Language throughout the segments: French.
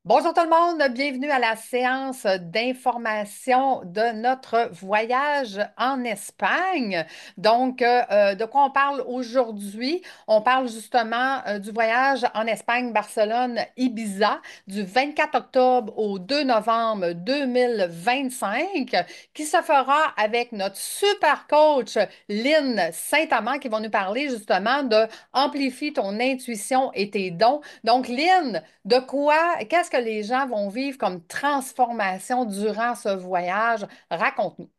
Bonjour tout le monde, bienvenue à la séance d'information de notre voyage en Espagne. De quoi on parle aujourd'hui? On parle justement du voyage en Espagne, Barcelone, Ibiza, du 24 octobre au 2 novembre 2025, qui se fera avec notre super coach Lynn Saint-Amand, qui va nous parler justement de Amplifie ton intuition et tes dons. Donc, Lynn, qu'est-ce que les gens vont vivre comme transformation durant ce voyage? Raconte-nous.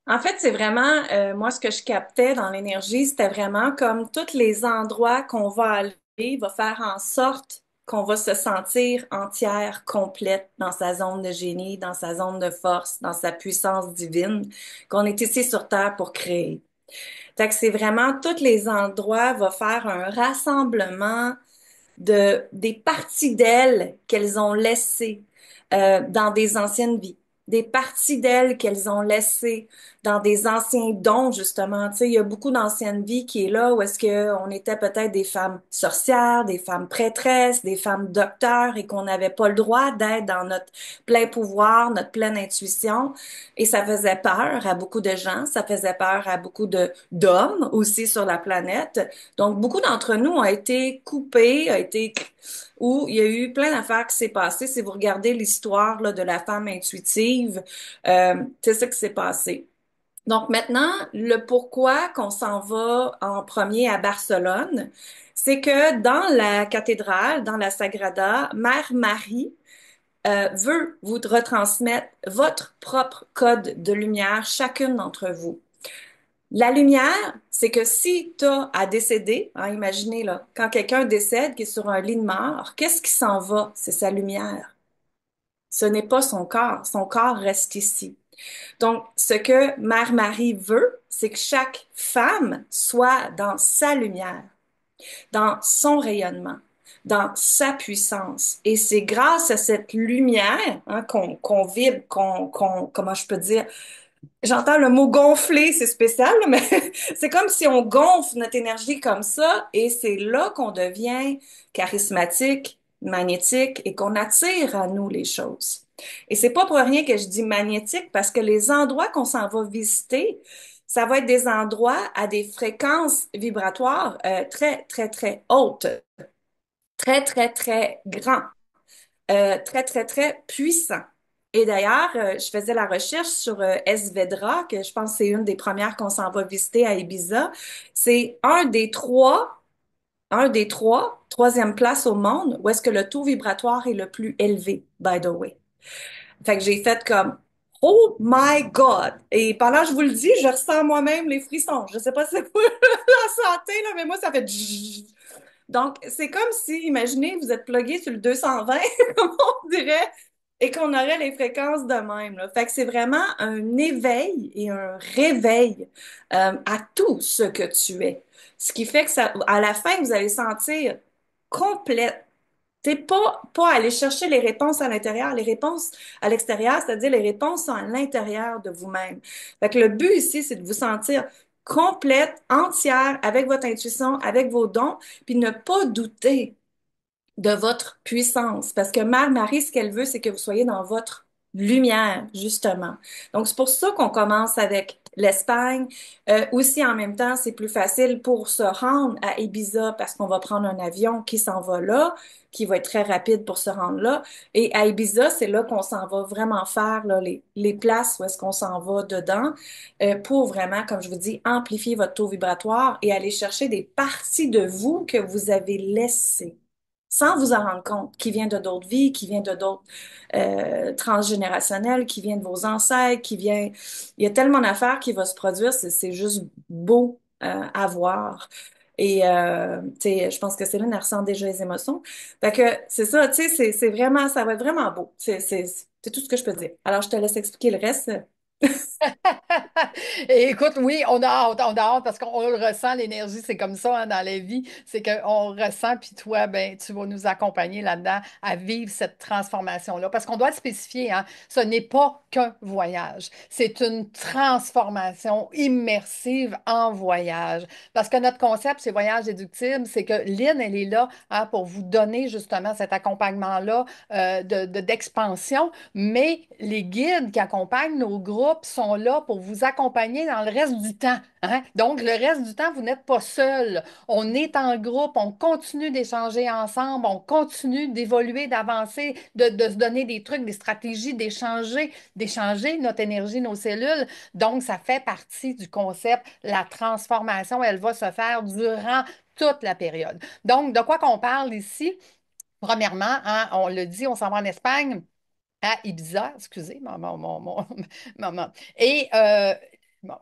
En fait, c'est vraiment, moi, ce que je captais dans l'énergie, c'était vraiment comme tous les endroits qu'on va aller, va faire en sorte qu'on va se sentir entière, complète dans sa zone de génie, dans sa zone de force, dans sa puissance divine, qu'on est ici sur Terre pour créer. Fait que c'est vraiment tous les endroits va faire un rassemblement des parties d'elles qu'elles ont laissées dans des anciennes vies, des parties d'elles qu'elles ont laissées dans des anciens dons, justement. Tu sais, il y a beaucoup d'anciennes vies qui est là où est-ce que on était peut-être des femmes sorcières, des femmes prêtresses, des femmes docteurs et qu'on n'avait pas le droit d'être dans notre plein pouvoir, notre pleine intuition. Et ça faisait peur à beaucoup de gens, ça faisait peur à beaucoup de d'hommes aussi sur la planète. Donc, beaucoup d'entre nous ont été coupés, où il y a eu plein d'affaires qui s'est passé. Si vous regardez l'histoire là, de la femme intuitive, c'est ça qui s'est passé. Donc maintenant, le pourquoi qu'on s'en va en premier à Barcelone, c'est que dans la cathédrale, dans la Sagrada, Mère Marie veut vous retransmettre votre propre code de lumière, chacune d'entre vous. La lumière, c'est que si tu as à décéder, hein, imaginez là, quand quelqu'un décède qui est sur un lit de mort, qu'est-ce qui s'en va? C'est sa lumière. Ce n'est pas son corps. Son corps reste ici. Donc, ce que Mère Marie veut, c'est que chaque femme soit dans sa lumière, dans son rayonnement, dans sa puissance. Et c'est grâce à cette lumière hein, qu'on vibre, comment je peux dire, j'entends le mot gonfler, c'est spécial, là, mais c'est comme si on gonfle notre énergie comme ça, et c'est là qu'on devient charismatique, magnétique, et qu'on attire à nous les choses. Et c'est pas pour rien que je dis magnétique, parce que les endroits qu'on s'en va visiter, ça va être des endroits à des fréquences vibratoires très, très, très hautes, très, très, très grands très, très, très puissant. Et d'ailleurs, je faisais la recherche sur Esvedra, que je pense que c'est une des premières qu'on s'en va visiter à Ibiza. C'est troisième place au monde où est-ce que le taux vibratoire est le plus élevé, by the way. Fait que j'ai fait comme, oh my God! Et pendant que je vous le dis, je ressens moi-même les frissons. Je sais pas si vous la sentez, là, mais moi, ça fait zzzz. Donc, c'est comme si, imaginez, vous êtes plugué sur le 220, comme on dirait, et qu'on aurait les fréquences de même, là. Fait que c'est vraiment un éveil et un réveil à tout ce que tu es. Ce qui fait que ça, à la fin, vous allez sentir complète. T'es pas aller chercher les réponses à l'intérieur, les réponses à l'extérieur, c'est-à-dire les réponses sont à l'intérieur de vous-même. Fait que le but ici, c'est de vous sentir complète, entière, avec votre intuition, avec vos dons, puis ne pas douter de votre puissance. Parce que Mère Marie, ce qu'elle veut, c'est que vous soyez dans votre lumière, justement. Donc, c'est pour ça qu'on commence avec l'Espagne. Aussi, en même temps, c'est plus facile pour se rendre à Ibiza parce qu'on va prendre un avion qui s'en va là, qui va être très rapide pour se rendre là. Et à Ibiza, c'est là qu'on s'en va vraiment faire là, les places où est-ce qu'on s'en va dedans pour vraiment, comme je vous dis, amplifier votre taux vibratoire et aller chercher des parties de vous que vous avez laissées sans vous en rendre compte, qui vient de d'autres vies, qui vient de d'autres transgénérationnels, qui vient de vos ancêtres, qui vient... Il y a tellement d'affaires qui vont se produire, c'est juste beau à voir. Et tu sais, je pense que Céline, elle ressent déjà les émotions. Fait que c'est ça, tu sais, c'est vraiment, ça va être vraiment beau. C'est tout ce que je peux dire. Alors, je te laisse expliquer le reste. Et écoute, oui, on a hâte parce qu'on le ressent, l'énergie, c'est comme ça hein, dans la vie, c'est qu'on ressent, puis toi, ben, tu vas nous accompagner là-dedans à vivre cette transformation-là. Parce qu'on doit le spécifier, hein, ce n'est pas qu'un voyage, c'est une transformation immersive en voyage. Parce que notre concept, c'est voyage déductible, c'est que Lynn, elle est là hein, pour vous donner justement cet accompagnement-là d'expansion. Mais les guides qui accompagnent nos groupes sont là pour vous accompagner dans le reste du temps. Hein. Donc, le reste du temps, vous n'êtes pas seul. On est en groupe, on continue d'échanger ensemble, on continue d'évoluer, d'avancer, de se donner des trucs, des stratégies, d'échanger notre énergie, nos cellules. Donc, ça fait partie du concept. La transformation, elle va se faire durant toute la période. Donc, de quoi qu'on parle ici? Premièrement, hein, on le dit, on s'en va en Espagne à Ibiza, excusez, et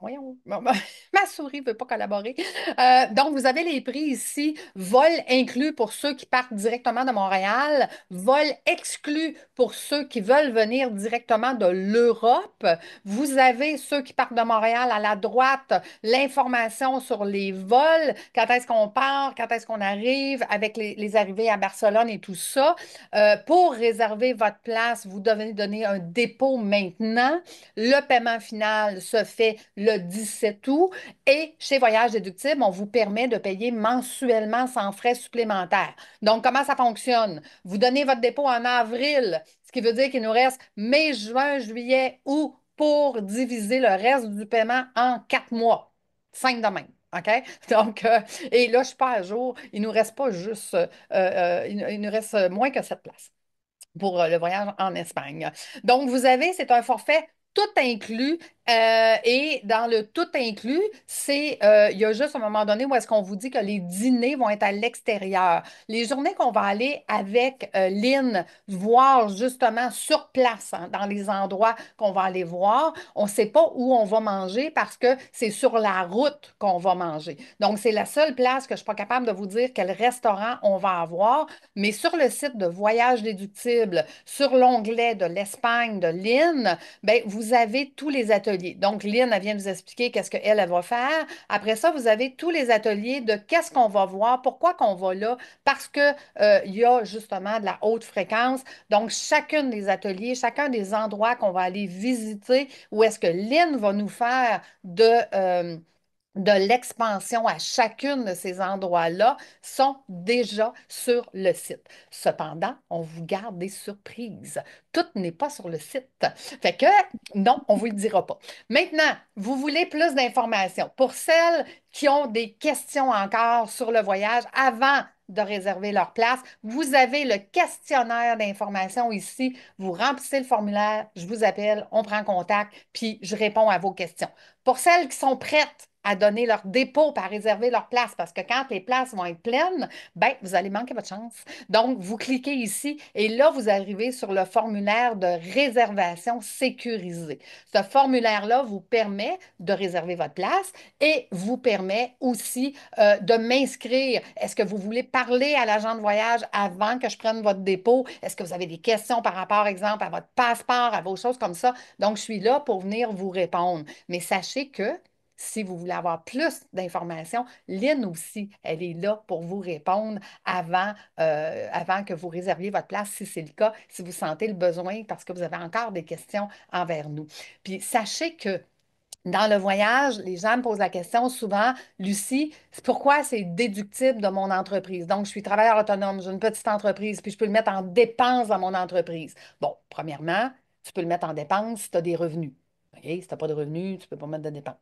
voyons, ma souris ne veut pas collaborer. Donc, vous avez les prix ici, vol inclus pour ceux qui partent directement de Montréal, vol exclu pour ceux qui veulent venir directement de l'Europe. Vous avez ceux qui partent de Montréal à la droite, l'information sur les vols, quand est-ce qu'on part, quand est-ce qu'on arrive, avec les arrivées à Barcelone et tout ça. Pour réserver votre place, vous devez donner un dépôt maintenant. Le paiement final se fait le 17 août et chez Voyage Déductible, on vous permet de payer mensuellement sans frais supplémentaires. Donc, comment ça fonctionne? Vous donnez votre dépôt en avril, ce qui veut dire qu'il nous reste mai, juin, juillet, août pour diviser le reste du paiement en 4 mois. 5 de même. OK? Donc, et là, je suis pas à jour. Il nous reste pas juste il nous reste moins que 7 places pour le voyage en Espagne. Donc, vous avez, c'est un forfait tout inclus. Et dans le tout inclus, il y a juste un moment donné où est-ce qu'on vous dit que les dîners vont être à l'extérieur. Les journées qu'on va aller avec Lynn voir justement sur place, hein, dans les endroits qu'on va aller voir, on ne sait pas où on va manger parce que c'est sur la route qu'on va manger. Donc, c'est la seule place que je ne suis pas capable de vous dire quel restaurant on va avoir. Mais sur le site de Voyage déductible, sur l'onglet de l'Espagne de Lynn, ben, vous avez tous les ateliers. Donc, Lynn, elle vient de vous expliquer qu'est-ce qu'elle elle va faire. Après ça, vous avez tous les ateliers de qu'est-ce qu'on va voir, pourquoi qu'on va là, parce que, il y a justement de la haute fréquence. Donc, chacun des ateliers, chacun des endroits qu'on va aller visiter, où est-ce que Lynn va nous faire de l'expansion à chacune de ces endroits-là sont déjà sur le site. Cependant, on vous garde des surprises. Tout n'est pas sur le site. Fait que non, on ne vous le dira pas. Maintenant, vous voulez plus d'informations. Pour celles qui ont des questions encore sur le voyage avant de réserver leur place, vous avez le questionnaire d'information ici. Vous remplissez le formulaire, je vous appelle, on prend contact, puis je réponds à vos questions. Pour celles qui sont prêtes à donner leur dépôt, à réserver leur place, parce que quand les places vont être pleines, ben, vous allez manquer votre chance. Donc, vous cliquez ici et là, vous arrivez sur le formulaire de réservation sécurisé. Ce formulaire-là vous permet de réserver votre place et vous permet aussi de m'inscrire. Est-ce que vous voulez parler à l'agent de voyage avant que je prenne votre dépôt? Est-ce que vous avez des questions par rapport, exemple, à votre passeport, à vos choses comme ça? Donc, je suis là pour venir vous répondre. Mais sachez que si vous voulez avoir plus d'informations, Lynn aussi, elle est là pour vous répondre avant que vous réserviez votre place, si c'est le cas, si vous sentez le besoin, parce que vous avez encore des questions envers nous. Puis sachez que dans le voyage, les gens me posent la question souvent, Lucie, c'est pourquoi c'est déductible de mon entreprise? Donc, je suis travailleur autonome, j'ai une petite entreprise, puis je peux le mettre en dépense dans mon entreprise. Bon, premièrement, tu peux le mettre en dépense si tu as des revenus. OK? Si tu n'as pas de revenus, tu ne peux pas mettre de dépenses.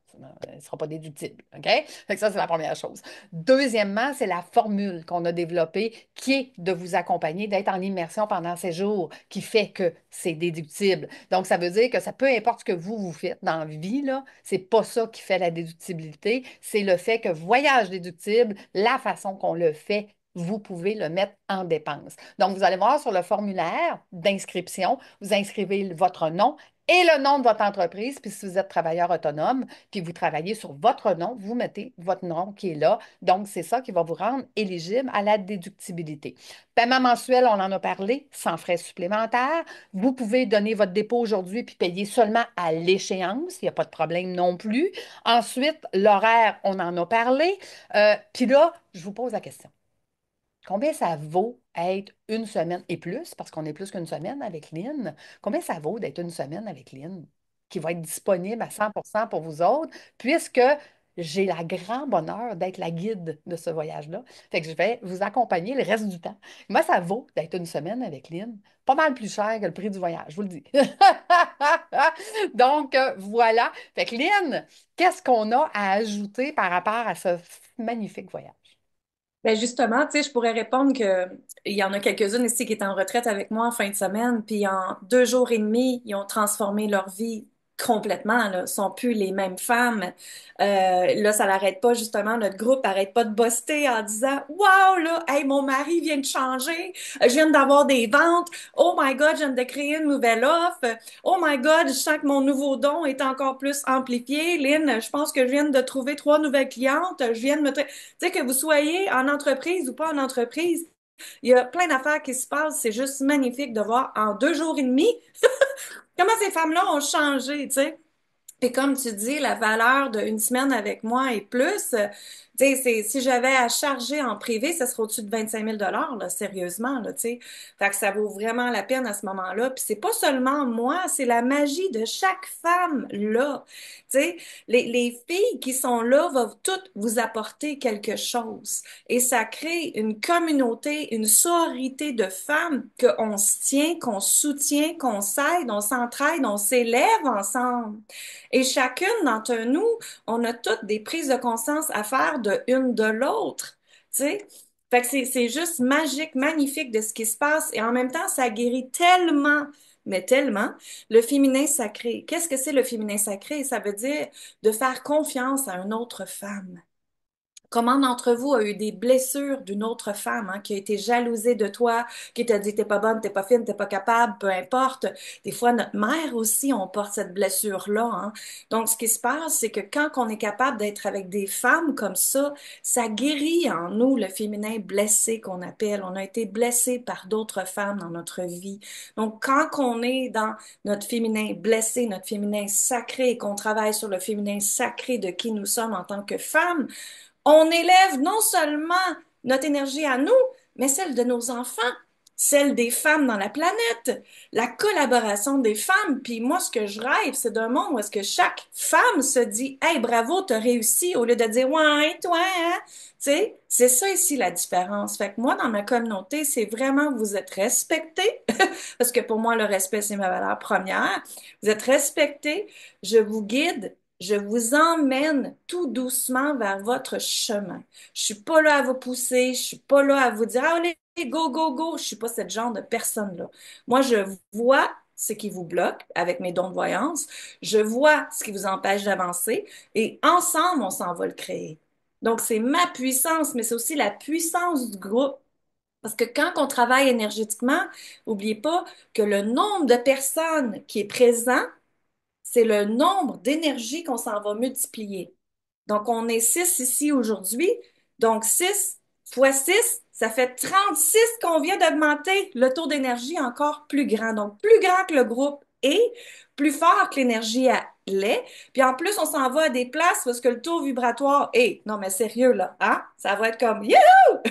Il ne sera pas déductible. OK? Fait que ça, c'est la première chose. Deuxièmement, c'est la formule qu'on a développée qui est de vous accompagner, d'être en immersion pendant ces jours, qui fait que c'est déductible. Donc, ça veut dire que ça peu importe ce que vous faites dans la vie, là, c'est pas ça qui fait la déductibilité, c'est le fait que voyage déductible, la façon qu'on le fait, vous pouvez le mettre en dépense. Donc, vous allez voir sur le formulaire d'inscription, vous inscrivez votre nom et le nom de votre entreprise. Puis si vous êtes travailleur autonome, puis vous travaillez sur votre nom, vous mettez votre nom qui est là. Donc, c'est ça qui va vous rendre éligible à la déductibilité. Paiement mensuel, on en a parlé, sans frais supplémentaires. Vous pouvez donner votre dépôt aujourd'hui puis payer seulement à l'échéance. Il n'y a pas de problème non plus. Ensuite, l'horaire, on en a parlé. Puis là, je vous pose la question. Combien ça vaut être une semaine et plus, parce qu'on est plus qu'une semaine avec Lynn, combien ça vaut d'être une semaine avec Lynn, qui va être disponible à 100% pour vous autres, puisque j'ai la grand bonheur d'être la guide de ce voyage-là. Fait que je vais vous accompagner le reste du temps. Moi, ça vaut d'être une semaine avec Lynn. Pas mal plus cher que le prix du voyage, je vous le dis. Donc, voilà. Fait que Lynn, qu'est-ce qu'on a à ajouter par rapport à ce magnifique voyage? Ben justement, tu sais, je pourrais répondre que il y en a quelques-unes ici qui étaient en retraite avec moi en fin de semaine, puis en 2 jours et demi, ils ont transformé leur vie complètement, là. Ils sont plus les mêmes femmes. Là, ça l'arrête pas, justement, notre groupe arrête pas de buster en disant, Wow, là, hey, mon mari vient de changer, je viens d'avoir des ventes, oh my God, je viens de créer une nouvelle offre, oh my God, je sens que mon nouveau don est encore plus amplifié. Lynn, je pense que je viens de trouver 3 nouvelles clientes, je viens de me... Tu sais, que vous soyez en entreprise ou pas en entreprise, il y a plein d'affaires qui se passent. C'est juste magnifique de voir en 2 jours et demi comment ces femmes-là ont changé, tu sais. Et comme tu dis, la valeur d'une semaine avec moi est plus. Tu sais, si j'avais à charger en privé, ça serait au-dessus de 25 000 là, sérieusement, là, tu sais. Fait que ça vaut vraiment la peine à ce moment-là. Puis c'est pas seulement moi, c'est la magie de chaque femme là. Tu sais, les filles qui sont là vont toutes vous apporter quelque chose. Et ça crée une communauté, une sororité de femmes qu'on se tient, qu'on soutient, qu'on s'aide, on s'entraide, on s'élève ensemble. Et chacune d'entre nous, on a toutes des prises de conscience à faire de une de l'autre, tu sais. Fait que c'est juste magique, magnifique de ce qui se passe. Et en même temps, ça guérit tellement, mais tellement, le féminin sacré. Qu'est-ce que c'est le féminin sacré? Ça veut dire de faire confiance à une autre femme. Comment d'entre vous a eu des blessures d'une autre femme, hein, qui a été jalousée de toi, qui t'a dit t'es pas bonne, t'es pas fine, t'es pas capable, peu importe. Des fois, notre mère aussi, on porte cette blessure-là, hein. Donc, ce qui se passe, c'est que quand on est capable d'être avec des femmes comme ça guérit en nous le féminin blessé qu'on appelle. On a été blessé par d'autres femmes dans notre vie. Donc, quand on est dans notre féminin blessé, notre féminin sacré, et qu'on travaille sur le féminin sacré de qui nous sommes en tant que femmes, on élève non seulement notre énergie à nous, mais celle de nos enfants, celle des femmes dans la planète, la collaboration des femmes. Puis moi, ce que je rêve, c'est d'un monde où est-ce que chaque femme se dit, Hey, bravo, t'as réussi, au lieu de dire, Ouais, toi, hein? Tu sais, c'est ça ici la différence. Fait que moi, dans ma communauté, c'est vraiment vous êtes respectés, parce que pour moi, le respect, c'est ma valeur première. Vous êtes respectés, je vous guide, je vous emmène tout doucement vers votre chemin. Je suis pas là à vous pousser, je suis pas là à vous dire, ah, allez, go, go, go. Je suis pas ce genre de personne-là. Moi, je vois ce qui vous bloque avec mes dons de voyance. Je vois ce qui vous empêche d'avancer et ensemble, on s'en va le créer. Donc, c'est ma puissance, mais c'est aussi la puissance du groupe. Parce que quand on travaille énergétiquement, n'oubliez pas que le nombre de personnes qui est présent, c'est le nombre d'énergie qu'on s'en va multiplier. Donc, on est 6 ici aujourd'hui. Donc, 6 fois 6, ça fait 36 qu'on vient d'augmenter le taux d'énergie encore plus grand. Donc, plus grand que le groupe est, plus fort que l'énergie l'est. Puis en plus, on s'en va à des places parce que le taux vibratoire est. Non, mais sérieux, là, hein? Ça va être comme, youhou!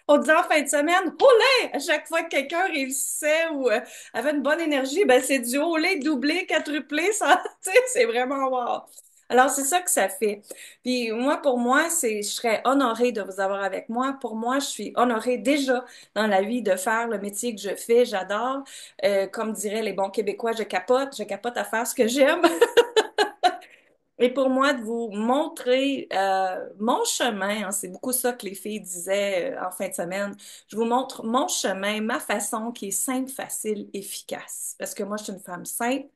On disait en fin de semaine, olé! À chaque fois que quelqu'un réussissait ou avait une bonne énergie, ben c'est du olé, doublé, quadruplé, ça, tu sais, c'est vraiment wow. Alors, c'est ça que ça fait. Puis moi, pour moi, je serais honorée de vous avoir avec moi. Pour moi, je suis honorée déjà dans la vie de faire le métier que je fais. J'adore. Comme diraient les bons Québécois, je capote. Je capote à faire ce que j'aime. Et pour moi, de vous montrer mon chemin, hein, c'est beaucoup ça que les filles disaient en fin de semaine. Je vous montre mon chemin, ma façon qui est simple, facile, efficace. Parce que moi, je suis une femme simple,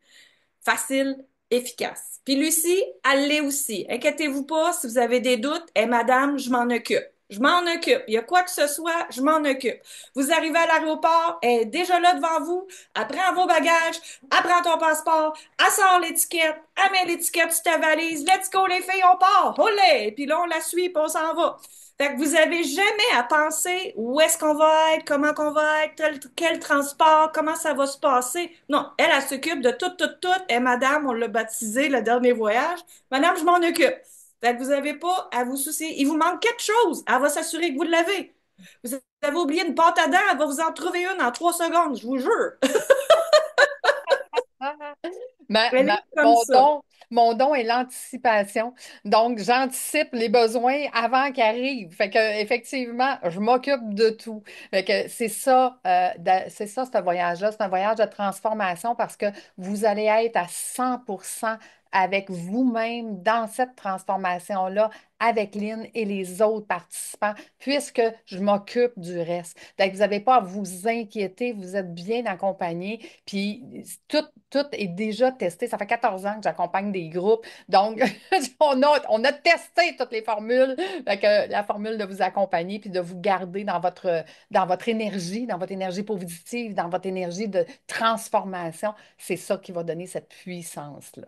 facile, efficace. Puis Lucie, elle l'est aussi. Inquiétez-vous pas, si vous avez des doutes, madame, je m'en occupe. je m'en occupe. Il y a quoi que ce soit, je m'en occupe. Vous arrivez à l'aéroport, elle est déjà là devant vous, elle prend vos bagages, elle prend ton passeport, elle sort l'étiquette, elle met l'étiquette sur ta valise, let's go les filles, on part, olé! Puis là, on la suit, puis on s'en va. Fait que vous avez jamais à penser où est-ce qu'on va être, comment qu'on va être, quel transport, comment ça va se passer. Non, elle s'occupe de tout, tout, tout. Et madame, on l'a baptisé le dernier voyage. Madame, je m'en occupe. Fait que vous n'avez pas à vous soucier. Il vous manque quelque chose. Elle va s'assurer que vous l'avez. Vous avez oublié une pâte à dents, elle va vous en trouver une en 3 secondes, je vous jure. Elle est comme Mon ça. mon don est l'anticipation. Donc, j'anticipe les besoins avant qu'ils arrivent. Fait que, effectivement, je m'occupe de tout. Fait que c'est ça, ce voyage-là. C'est un voyage de transformation parce que vous allez être à 100% avec vous-même dans cette transformation-là, avec Lynn et les autres participants, puisque je m'occupe du reste. Donc, vous n'avez pas à vous inquiéter, vous êtes bien accompagnés. Puis tout est déjà testé. Ça fait 14 ans que j'accompagne des groupes. Donc, on a testé toutes les formules. Fait que la formule de vous accompagner puis de vous garder dans votre énergie positive, dans votre énergie de transformation, c'est ça qui va donner cette puissance-là.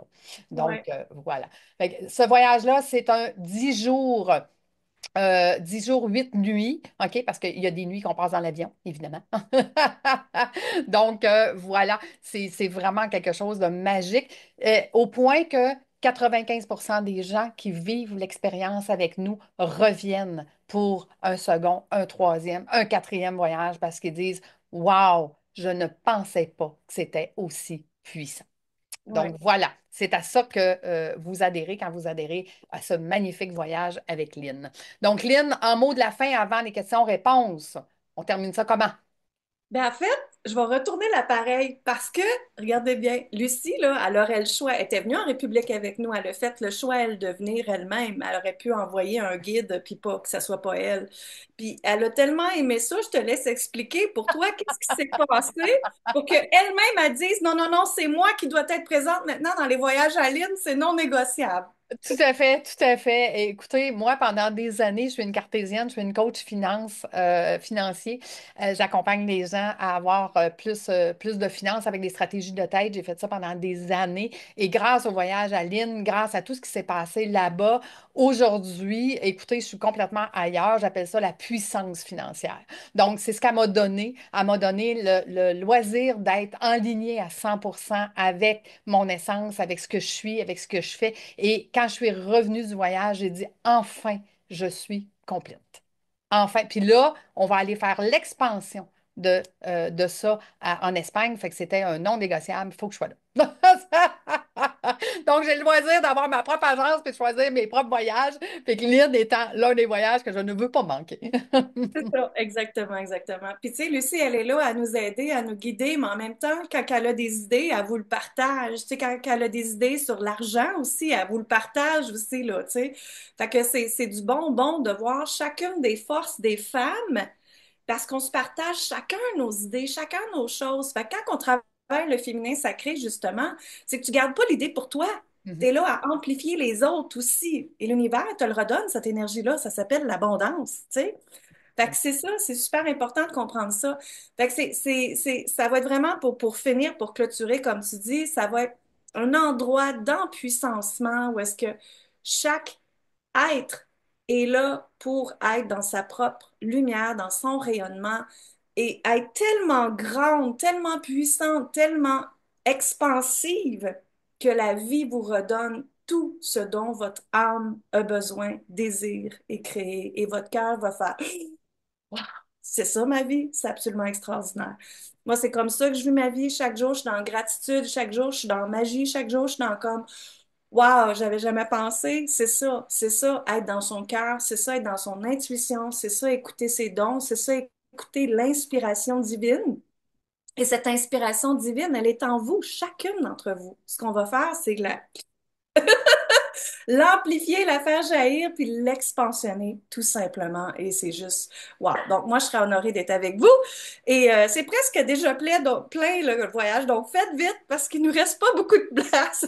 Donc, Ouais. voilà. Fait que ce voyage-là, c'est un 10 jours. 10 jours, 8 nuits, OK? Parce qu'il y a des nuits qu'on passe dans l'avion, évidemment. Donc, voilà, c'est vraiment quelque chose de magique, au point que 95% des gens qui vivent l'expérience avec nous reviennent pour un second, un troisième, un quatrième voyage parce qu'ils disent, Wow, je ne pensais pas que c'était aussi puissant. Ouais. Donc voilà, c'est à ça que vous adhérez quand vous adhérez à ce magnifique voyage avec Lynn. Donc Lynn, en mot de la fin avant les questions-réponses, on termine ça comment? Ben, en fait, je vais retourner l'appareil parce que, regardez bien, Lucie, là, elle aurait le choix. Elle était venue en République avec nous. Elle a fait le choix, elle, de venir elle-même. Elle aurait pu envoyer un guide, puis pas, que ça soit pas elle. Puis elle a tellement aimé ça, je te laisse expliquer pour toi qu'est-ce qui s'est passé pour qu'elle-même, elle dise, non, non, non, c'est moi qui dois être présente maintenant dans les voyages à Lynn, c'est non négociable. Tout à fait, tout à fait. Et écoutez, moi, pendant des années, je suis une cartésienne, je suis une coach financier. J'accompagne les gens à avoir plus de finances avec des stratégies de tête. J'ai fait ça pendant des années. Et grâce au voyage à Lynn, grâce à tout ce qui s'est passé là-bas, aujourd'hui, écoutez, je suis complètement ailleurs. J'appelle ça la puissance financière. Donc, c'est ce qu'elle m'a donné. Elle m'a donné le loisir d'être en ligne à 100% avec mon essence, avec ce que je suis, avec ce que je fais. Et quand je suis revenue du voyage, j'ai dit, enfin, je suis complète. Enfin. Puis là, on va aller faire l'expansion de ça en Espagne. Fait que c'était un non négociable. Il faut que je sois là. Donc, j'ai le loisir d'avoir ma propre agence puis de choisir mes propres voyages. Fait que l'île étant l'un des voyages que je ne veux pas manquer. C'est ça, exactement, exactement. Puis tu sais, Lucie, elle est là à nous aider, à nous guider, mais en même temps, quand elle a des idées, elle vous le partage. Tu sais, quand elle a des idées sur l'argent aussi, elle vous le partage aussi, là, tu sais. Fait que c'est du bonbon de voir chacune des forces des femmes, parce qu'on se partage chacun nos idées, chacun nos choses. Fait que quand on travaille le féminin sacré, justement, c'est que tu gardes pas l'idée pour toi. Tu Mhm. es là à amplifier les autres aussi. Et l'univers te le redonne, cette énergie-là. Ça s'appelle l'abondance, tu sais. Fait que c'est ça, c'est super important de comprendre ça. Fait que ça va être vraiment pour finir, pour clôturer, comme tu dis, ça va être un endroit d'empuissancement où est-ce que chaque être est là pour être dans sa propre lumière, dans son rayonnement et être tellement grande, tellement puissante, tellement expansive que la vie vous redonne tout ce dont votre âme a besoin, désire et créer. Et votre cœur va faire Wow, c'est ça ma vie, c'est absolument extraordinaire. Moi, c'est comme ça que je vis ma vie. Chaque jour, je suis dans gratitude, chaque jour, je suis dans magie, chaque jour, je suis dans comme Wow, j'avais jamais pensé. C'est ça, être dans son cœur, c'est ça, être dans son intuition, c'est ça, écouter ses dons, c'est ça, écouter l'inspiration divine. Et cette inspiration divine, elle est en vous, chacune d'entre vous. Ce qu'on va faire, c'est l'amplifier, la faire jaillir, puis l'expansionner, tout simplement. Et c'est juste, wow. Donc, moi, je serais honorée d'être avec vous. Et c'est presque déjà plein, donc, plein le voyage. Donc, faites vite parce qu'il nous reste pas beaucoup de place.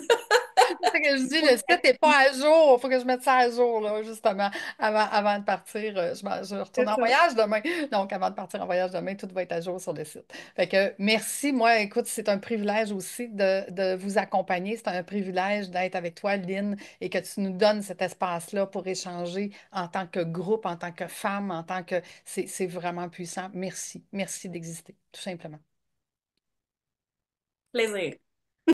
que je dis, le site n'est pas à jour. Il faut que je mette ça à jour, là, justement, avant de partir. Je retourne C'est en ça. voyage demain. Donc, avant de partir en voyage demain, tout va être à jour sur le site. Fait que merci. Moi, écoute, c'est un privilège aussi de vous accompagner. C'est un privilège d'être avec toi, Lynn, et que tu nous donnes cet espace-là pour échanger en tant que groupe, en tant que femme, en tant que... C'est vraiment puissant. Merci. Merci d'exister, tout simplement. Plaisir.